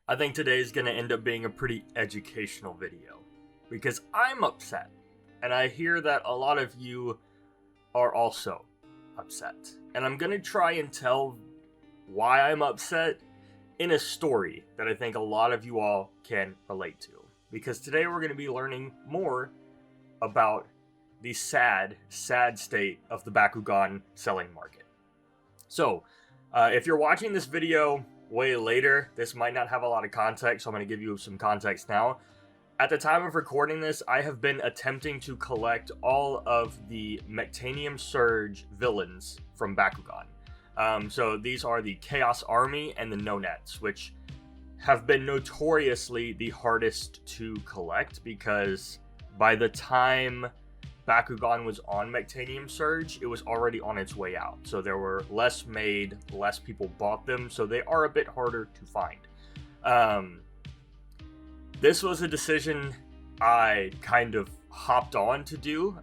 I think today is going to end up being a pretty educational video because I'm upset, and I hear that a lot of you are also upset. And I'm going to try and tell why I'm upset in a story that I think a lot of you all can relate to. Because today we're going to be learning more about the sad state of the Bakugan selling market. So, if you're watching this video way later, this might not have a lot of context, so I'm going to give you some context now. At the time of recording this, I have been attempting to collect all of the Mectanium Surge villains from Bakugan. So these are the Chaos Army and the No-Nets, which have been notoriously the hardest to collect because by the time Bakugan was on Mectanium Surge, it was already on its way out. So there were less made, less people bought them, so they are a bit harder to find. This was a decision I kind of hopped on to do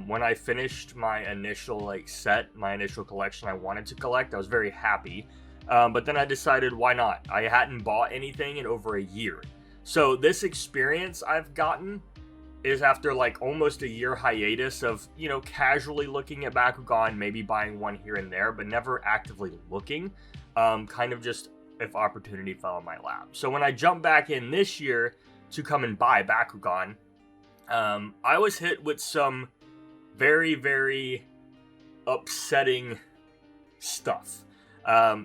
when I finished my initial my initial collection I wanted to collect. I was very happy, but then I decided why not? I hadn't bought anything in over a year. So this experience I've gotten is after almost a year hiatus of, casually looking at Bakugan, maybe buying one here and there, but never actively looking, kind of just if opportunity fell on my lap. So when I jumped back in this year to come and buy Bakugan, I was hit with some very, very upsetting stuff.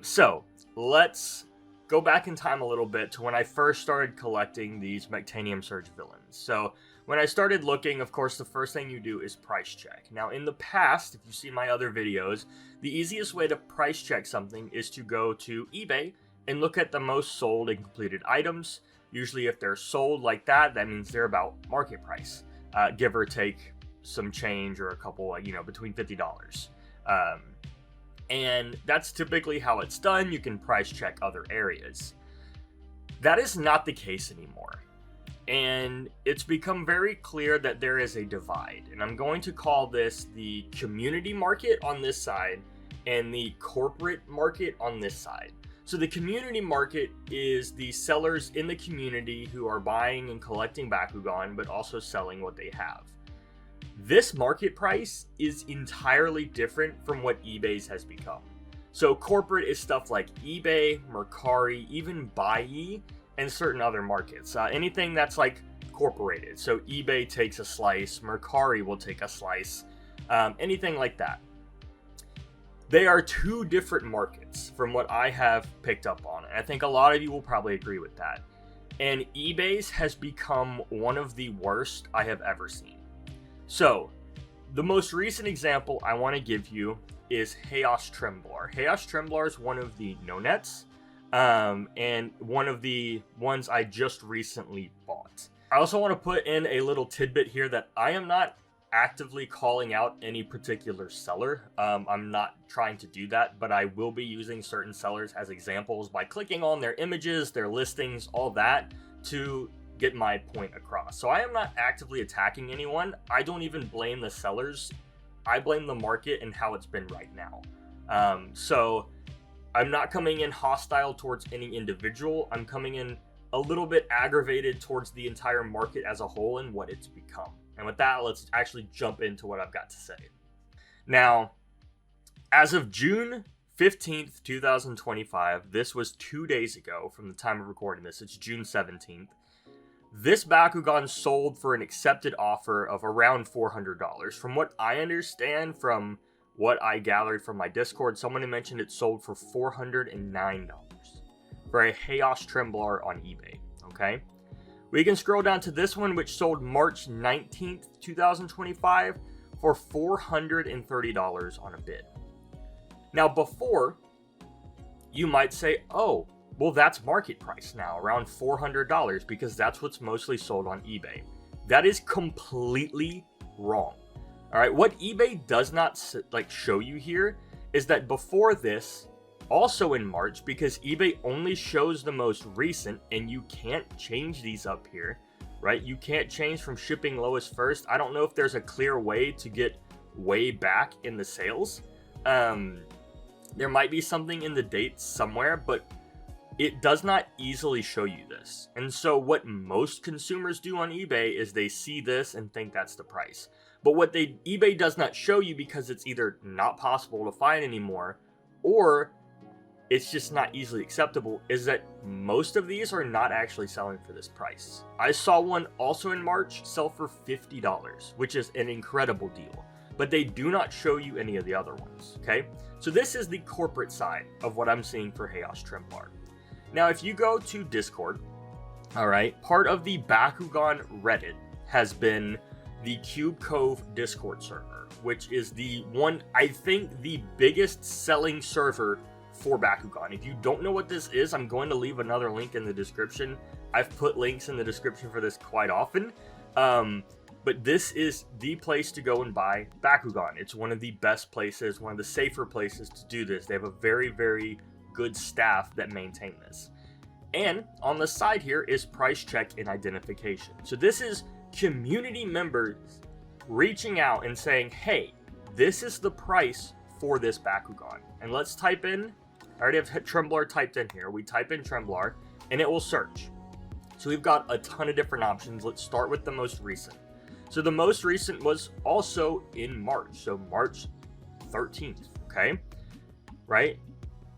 So let's go back in time a little bit to when I first started collecting these Mectanium Surge villains. So when I started looking, of course, the first thing you do is price check. Now, in the past, if you've seen my other videos, the easiest way to price check something is to go to eBay and look at the most sold and completed items. Usually, if they're sold like that, that means they're about market price, give or take some change or a couple, between $50. And that's typically how it's done. You can price check other areas. That is not the case anymore. And it's become very clear that there is a divide. And I'm going to call this the community market on this side and the corporate market on this side. So the community market is the sellers in the community who are buying and collecting Bakugan, but also selling what they have. This market price is entirely different from what eBay's has become. So corporate is stuff like eBay, Mercari, even Buyee, and certain other markets. Anything that's corporated. So eBay takes a slice, Mercari will take a slice, anything like that. They are two different markets from what I have picked up on. And I think a lot of you will probably agree with that. And eBay's has become one of the worst I have ever seen. So, the most recent example I want to give you is Chaos Tremblar. Chaos Tremblar is one of the No-Nets, and one of the ones I just recently bought. I also want to put in a little tidbit here that I am not actively calling out any particular seller. I'm not trying to do that, but I will be using certain sellers as examples by clicking on their images, their listings, all that to get my point across. So I am not actively attacking anyone. I don't even blame the sellers. I blame the market and how it's been right now. So I'm not coming in hostile towards any individual. I'm coming in a little bit aggravated towards the entire market as a whole and what it's become. And with that, let's actually jump into what I've got to say. Now, as of June 15th, 2025, this was 2 days ago from the time of recording this. It's June 17th. This Bakugan sold for an accepted offer of around $400. From what I understand, from what I gathered from my Discord, someone had mentioned it sold for $409 for a Chaos Tremblar on eBay, okay? We can scroll down to this one, which sold March 19th, 2025 for $430 on a bid. Now, before, you might say, oh, well, that's market price now, around $400, because that's what's mostly sold on eBay. That is completely wrong. All right, what eBay does not show you here is that before this, also in March, because eBay only shows the most recent, and you can't change these up here, right? You can't change from shipping lowest first. I don't know if there's a clear way to get way back in the sales. There might be something in the dates somewhere, but it does not easily show you this. And so what most consumers do on eBay is they see this and think that's the price. But what eBay does not show you, because it's either not possible to find anymore or it's just not easily acceptable, is that most of these are not actually selling for this price. I saw one also in March sell for $50, which is an incredible deal, but they do not show you any of the other ones, okay? So this is the corporate side of what I'm seeing for Chaos Tremblar. Now, if you go to Discord, all right, part of the Bakugan Reddit has been the Cube Cove Discord server, which is the one, I think, the biggest selling server for Bakugan. If you don't know what this is, I'm going to leave another link in the description. I've put links in the description for this quite often. But this is the place to go and buy Bakugan. It's one of the best places, one of the safer places to do this. They have a very, very good staff that maintain this. And on the side here is price check and identification. So this is community members reaching out and saying, hey, this is the price for this Bakugan. And let's type in, I already have Tremblar typed in here. We type in Tremblar and it will search. So we've got a ton of different options. Let's start with the most recent. So the most recent was also in March. So March 13th, okay? Right?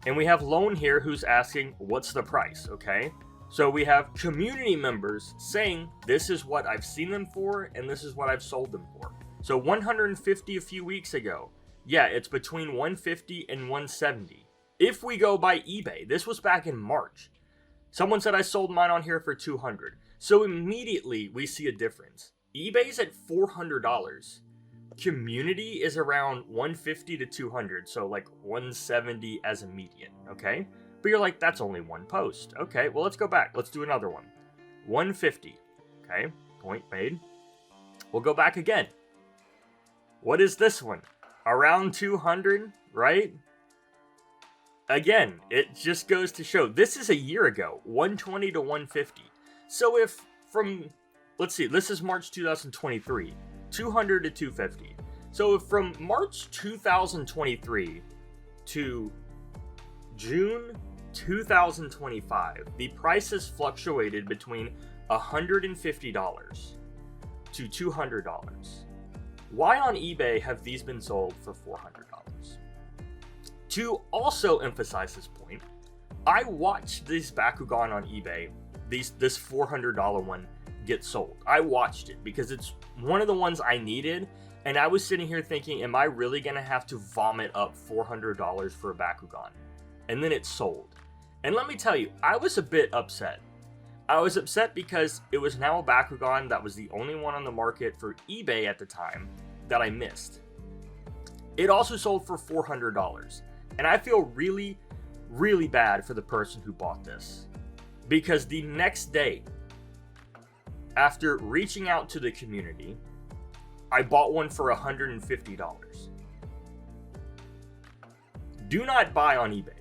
And we have Lone here who's asking, what's the price, okay? So we have community members saying, this is what I've seen them for, and this is what I've sold them for. So 150 a few weeks ago. Yeah, it's between 150 and 170. If we go by eBay, this was back in March. Someone said I sold mine on here for 200. So immediately we see a difference. eBay's at $400. Community is around 150 to 200, so like 170 as a median, okay? But you're like, that's only one post. Okay, well, let's go back. Let's do another one. 150, okay? Point made. We'll go back again. What is this one? Around 200, right? Again, it just goes to show, this is a year ago, 120 to 150. So if from, let's see, this is March 2023. 200 to 250. So from March 2023 to June 2025, the prices fluctuated between $150 to $200. Why on eBay have these been sold for $400? To also emphasize this point, I watched this Bakugan on eBay, this $400 one, get sold. I watched it because it's one of the ones I needed, and I was sitting here thinking, am I really gonna have to vomit up $400 for a Bakugan? And then it sold. And let me tell you, I was a bit upset. I was upset because it was now a Bakugan that was the only one on the market for eBay at the time that I missed. It also sold for $400, and I feel really, really bad for the person who bought this, because the next day, after reaching out to the community, I bought one for $150. Do not buy on eBay.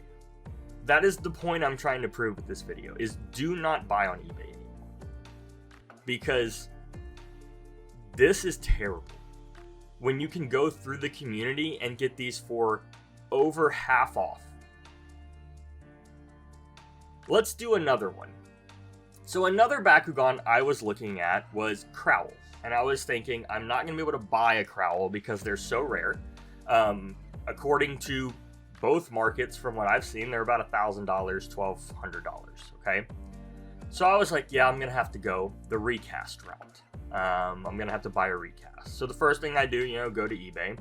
That is the point I'm trying to prove with this video, is do not buy on eBay anymore. Because this is terrible. When you can go through the community and get these for over half off. Let's do another one. So another Bakugan I was looking at was Crowl. And I was thinking, I'm not going to be able to buy a Crowl because they're so rare. According to both markets, from what I've seen, they're about $1,000, $1,200, okay? So I was like, yeah, I'm going to have to go the recast route. I'm going to have to buy a recast. So the first thing I do, go to eBay.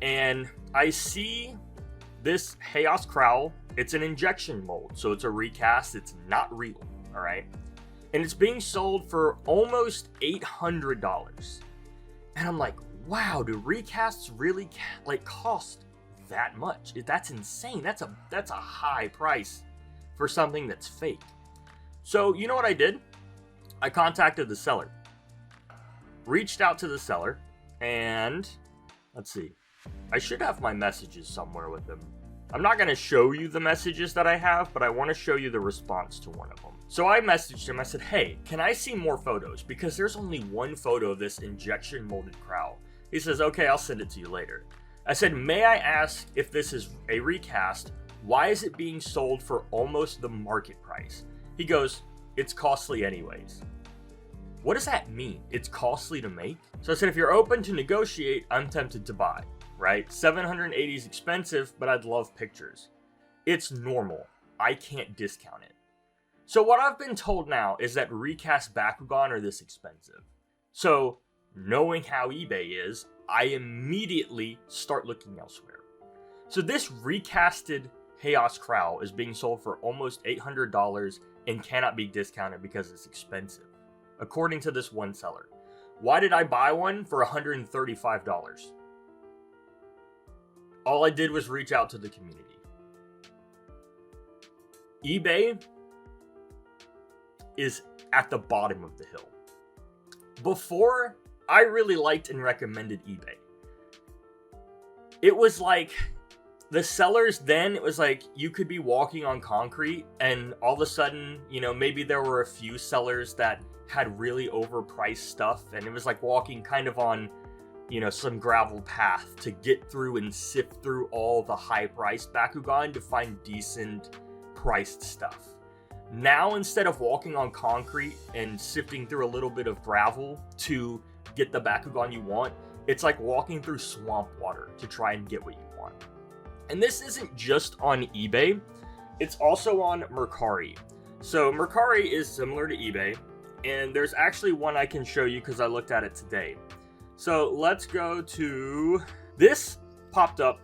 And I see this Chaos Crowl. It's an injection mold, so it's a recast. It's not real. All right, and it's being sold for almost $800, and I'm like, wow, do recasts really cost that much? That's insane. That's a high price for something that's fake. So you know what I did? I contacted the seller, reached out to the seller, and let's see, I should have my messages somewhere with them. I'm not going to show you the messages that I have, but I want to show you the response to one of them. So I messaged him. I said, hey, can I see more photos? Because there's only one photo of this injection molded Crowl. He says, okay, I'll send it to you later. I said, may I ask if this is a recast Why is it being sold for almost the market price? He goes, it's costly anyways. What does that mean? It's costly to make? So I said, if you're open to negotiate, I'm tempted to buy, right? 780 is expensive, but I'd love pictures. It's normal. I can't discount it. So what I've been told now is that recast Bakugan are this expensive. So knowing how eBay is, I immediately start looking elsewhere. So this recasted Chaos Crow is being sold for almost $800 and cannot be discounted because it's expensive, according to this one seller. Why did I buy one for $135? All I did was reach out to the community. eBay is at the bottom of the hill. Before, I really liked and recommended eBay. It was like, the sellers then, it was like you could be walking on concrete and all of a sudden, you know, maybe there were a few sellers that had really overpriced stuff, and it was like walking kind of on, you know, some gravel path to get through and sift through all the high-priced Bakugan to find decent priced stuff. Now, instead of walking on concrete and sifting through a little bit of gravel to get the Bakugan you want, it's like walking through swamp water to try and get what you want. And this isn't just on eBay, it's also on Mercari. So Mercari is similar to eBay, and there's actually one I can show you because I looked at it today. So let's go to, this popped up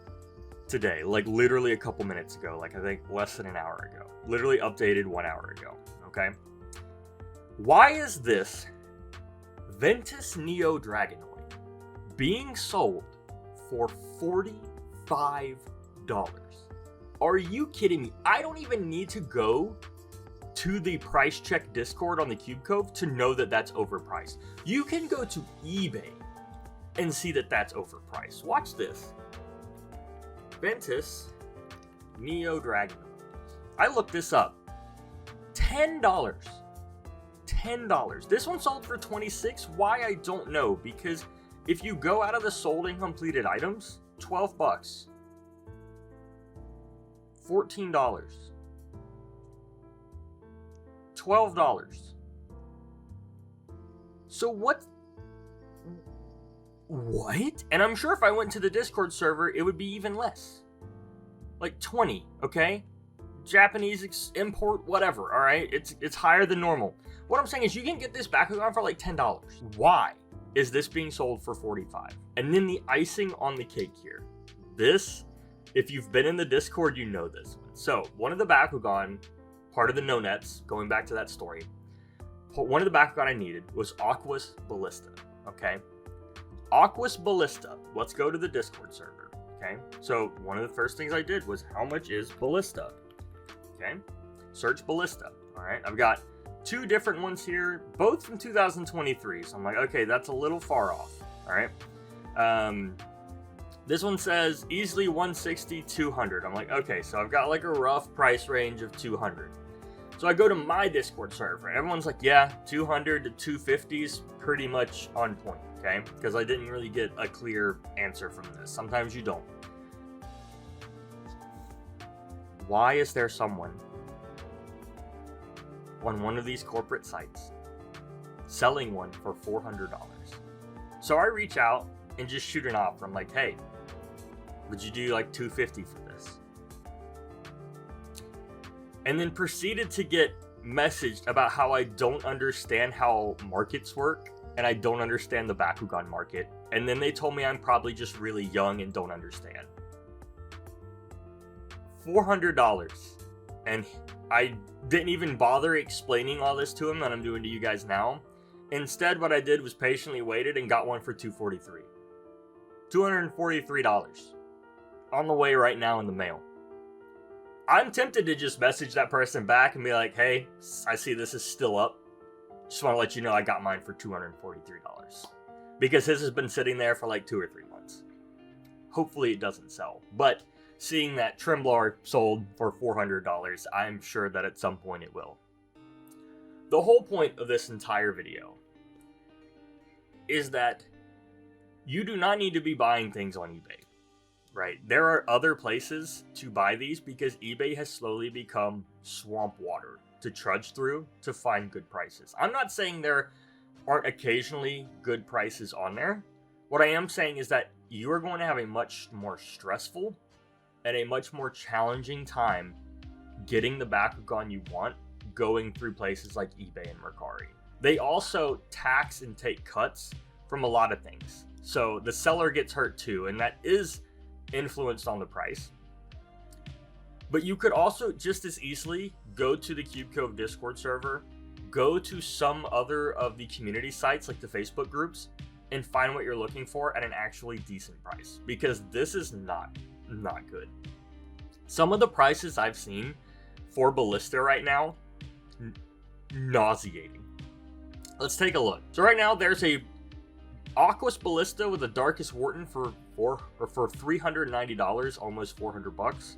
today, like literally a couple minutes ago, like I think less than an hour ago. Literally updated 1 hour ago, okay? Why is this Ventus Neo Dragonoid being sold for $45? Are you kidding me? I don't even need to go to the price check Discord on the Cube Cove to know that that's overpriced. You can go to eBay and see that that's overpriced. Watch this. Ventus Neo Dragon. I looked this up. $10. $10. This one sold for $26. Why, I don't know. Because if you go out of the sold and completed items, $12. $14. $12. So what? And I'm sure if I went to the Discord server, it would be even less. Like 20, okay? Japanese import, whatever, alright? It's higher than normal. What I'm saying is you can get this Bakugan for like $10. Why is this being sold for $45? And then the icing on the cake here. This, if you've been in the Discord, you know this one. So, one of the Bakugan, part of the no-nets, going back to that story, one of the Bakugan I needed was Aqua Balista, okay? Aqua Balista. Let's go to the Discord server, okay? So, one of the first things I did was, how much is Ballista? Okay? Search Ballista, alright? I've got two different ones here, both from 2023, so I'm like, okay, that's a little far off, alright? This one says easily 160, 200. I'm like, okay, so I've got like a rough price range of 200. So I go to my Discord server. Everyone's like, yeah, 200 to 250 is pretty much on point, okay? Because I didn't really get a clear answer from this. Sometimes you don't. Why is there someone on one of these corporate sites selling one for $400? So I reach out and just shoot an offer. I'm like, hey, would you do like $250 for this? And then proceeded to get messaged about how I don't understand how markets work and I don't understand the Bakugan market. And then they told me I'm probably just really young and don't understand. $400. And I didn't even bother explaining all this to him that I'm doing to you guys now. Instead, what I did was patiently waited and got one for $243. $243. On the way right now in the mail. I'm tempted to just message that person back and be like, hey, I see this is still up. Just want to let you know I got mine for $243. Because his has been sitting there for like 2 or 3 months. Hopefully it doesn't sell. But seeing that Tremblar sold for $400, I'm sure that at some point it will. The whole point of this entire video is that you do not need to be buying things on eBay. right? There are other places to buy these because eBay has slowly become swamp water to trudge through to find good prices. I'm not saying there aren't occasionally good prices on there. What I am saying is that you are going to have a much more stressful and a much more challenging time getting the Bakugan you want going through places like eBay and Mercari. They also tax and take cuts from a lot of things. So the seller gets hurt too, and that is influenced on the price. But you could also just as easily go to the Cube Cove Discord server, go to some other of the community sites like the Facebook groups, and find what you're looking for at an actually decent price, because this is not good. Some of the prices I've seen for Ballista right now, nauseating. Let's take a look. So right now there's a Aqua Balista with the Darkest Wharton for $390, almost $400.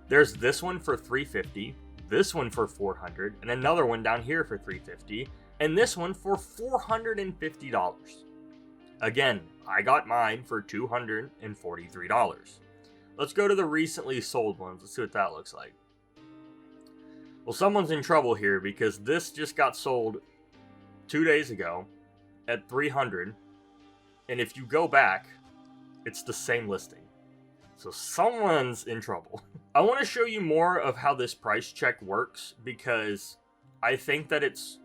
There's this one for $350, this one for $400, and another one down here for $350, and this one for $450. Again, I got mine for $243. Let's go to the recently sold ones. Let's see what that looks like. Well, someone's in trouble here because this just got sold 2 days ago at $300, and if you go back, it's the same listing. So someone's in trouble. I want to show you more of how this price check works because I think that it's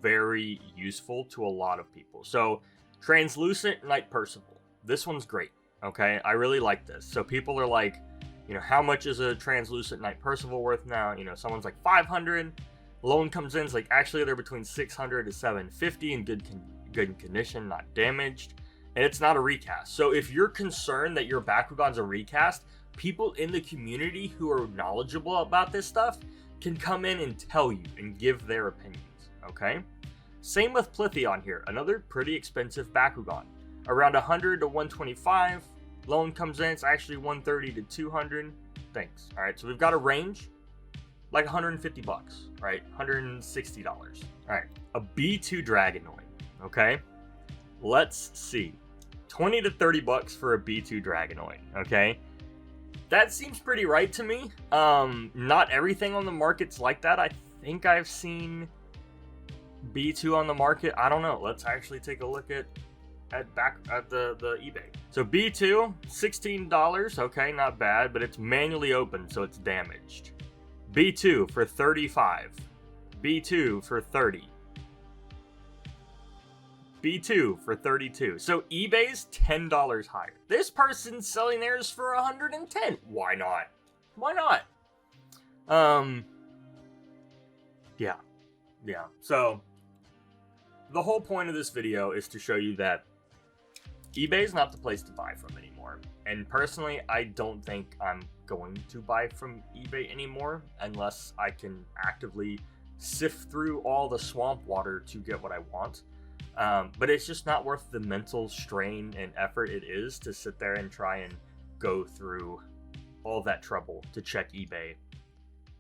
very useful to a lot of people. So Translucent Knight Percival. This one's great, okay? I really like this. So people are like, you know, how much is a Translucent Knight Percival worth now? You know, someone's like 500. Loan comes in, it's like, actually they're between 600 to 750 in good condition, not damaged. And it's not a recast. So if you're concerned that your Bakugan's a recast, people in the community who are knowledgeable about this stuff can come in and tell you and give their opinions, okay? Same with Plithion here, another pretty expensive Bakugan. Around 100 to 125. Loan comes in, it's actually 130 to 200. Thanks. All right, so we've got a range, like 150 bucks, right? $160. All right, a B2 Dragonoid, okay? Let's see. 20 to 30 bucks for a B2 Dragonoid, okay? That seems pretty right to me. Not everything on the market's like that. I think I've seen B2 on the market. I don't know. Let's actually take a look at the eBay. So B2, $16. Okay, not bad, but it's manually open, so it's damaged. B2 for $35. B2 for $30. B2 for $32. So eBay's $10 higher. This person's selling theirs for $110. Why not? Why not? Yeah. So the whole point of this video is to show you that eBay is not the place to buy from anymore. And personally, I don't think I'm going to buy from eBay anymore unless I can actively sift through all the swamp water to get what I want. But it's just not worth the mental strain and effort it is to sit there and try and go through all that trouble to check eBay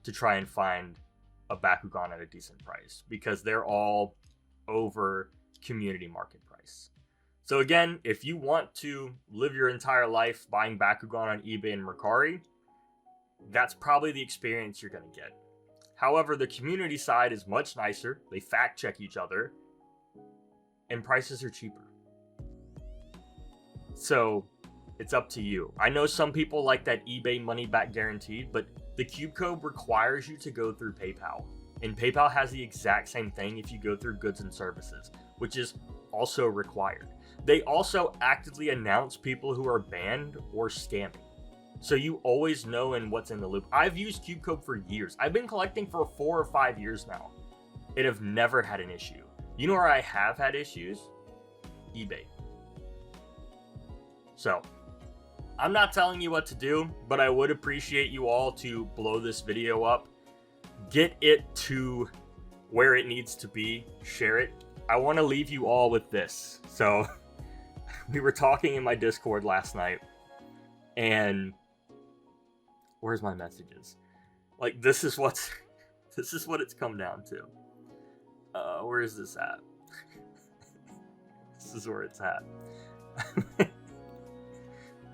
to try and find a Bakugan at a decent price, because they're all over community market price. So again, if you want to live your entire life buying Bakugan on eBay and Mercari, that's probably the experience you're going to get. However, the community side is much nicer. They fact check each other, and prices are cheaper. So it's up to you. I know some people like that eBay money back guaranteed, but the Cube Code requires you to go through PayPal. And PayPal has the exact same thing if you go through goods and services, which is also required. They also actively announce people who are banned or scamming, so you always know in what's in the loop. I've used Cube Code for years. I've been collecting for 4 or 5 years now, and have never had an issue. You know where I have had issues? eBay. So I'm not telling you what to do, but I would appreciate you all to blow this video up, get it to where it needs to be, share it. I want to leave you all with this. So we were talking in my Discord last night, and where's my messages? Like, this is what it's come down to. Where is this at? This is where it's at.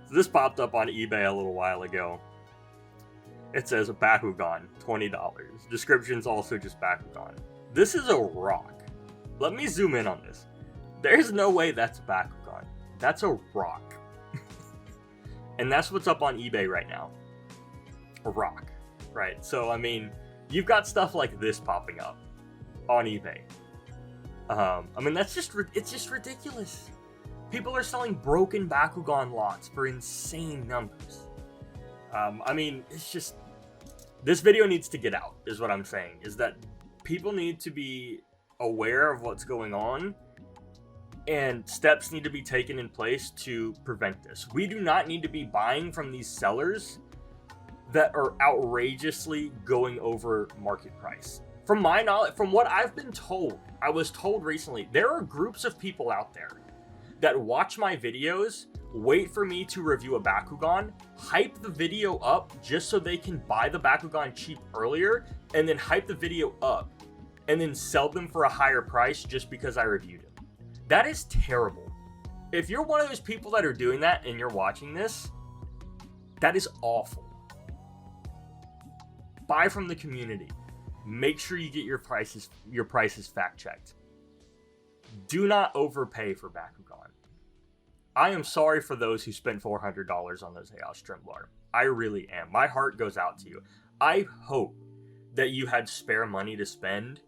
So this popped up on eBay a little while ago. It says a Bakugan, $20. Description's also just Bakugan. This is a rock. Let me zoom in on this. There's no way that's a Bakugan. That's a rock. And that's what's up on eBay right now. A rock, right? So, I mean, you've got stuff like this popping up on eBay. I mean, it's just ridiculous. People are selling broken Bakugan lots for insane numbers. I mean, it's just, this video needs to get out, is what I'm saying, is that people need to be aware of what's going on, and steps need to be taken in place to prevent this. We do not need to be buying from these sellers that are outrageously going over market price. From my knowledge, from what I've been told, I was told recently, there are groups of people out there that watch my videos, wait for me to review a Bakugan, hype the video up just so they can buy the Bakugan cheap earlier, and then hype the video up, and then sell them for a higher price just because I reviewed it. That is terrible. If you're one of those people that are doing that and you're watching this, that is awful. Buy from the community. Make sure you get your prices fact checked. Do not overpay for Bakugan. I am sorry for those who spent $400 on those Chaos Trembler. I really am. My heart goes out to you. I hope that you had spare money to spend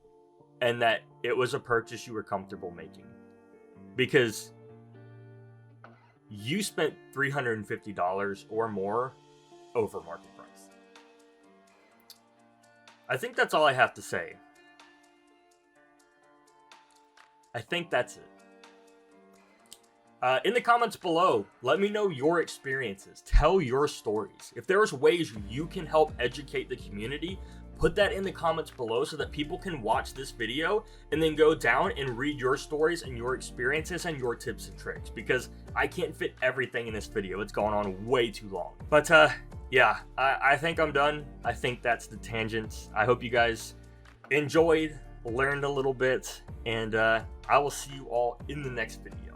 and that it was a purchase you were comfortable making. Because you spent $350 or more over market price. I think that's all I have to say. I think that's it. In the comments below, let me know your experiences. Tell your stories. If there's ways you can help educate the community, put that in the comments below so that people can watch this video and then go down and read your stories and your experiences and your tips and tricks, because I can't fit everything in this video. It's gone on way too long. But yeah, I think I'm done. I think that's the tangent. I hope you guys enjoyed, learned a little bit, and I will see you all in the next video.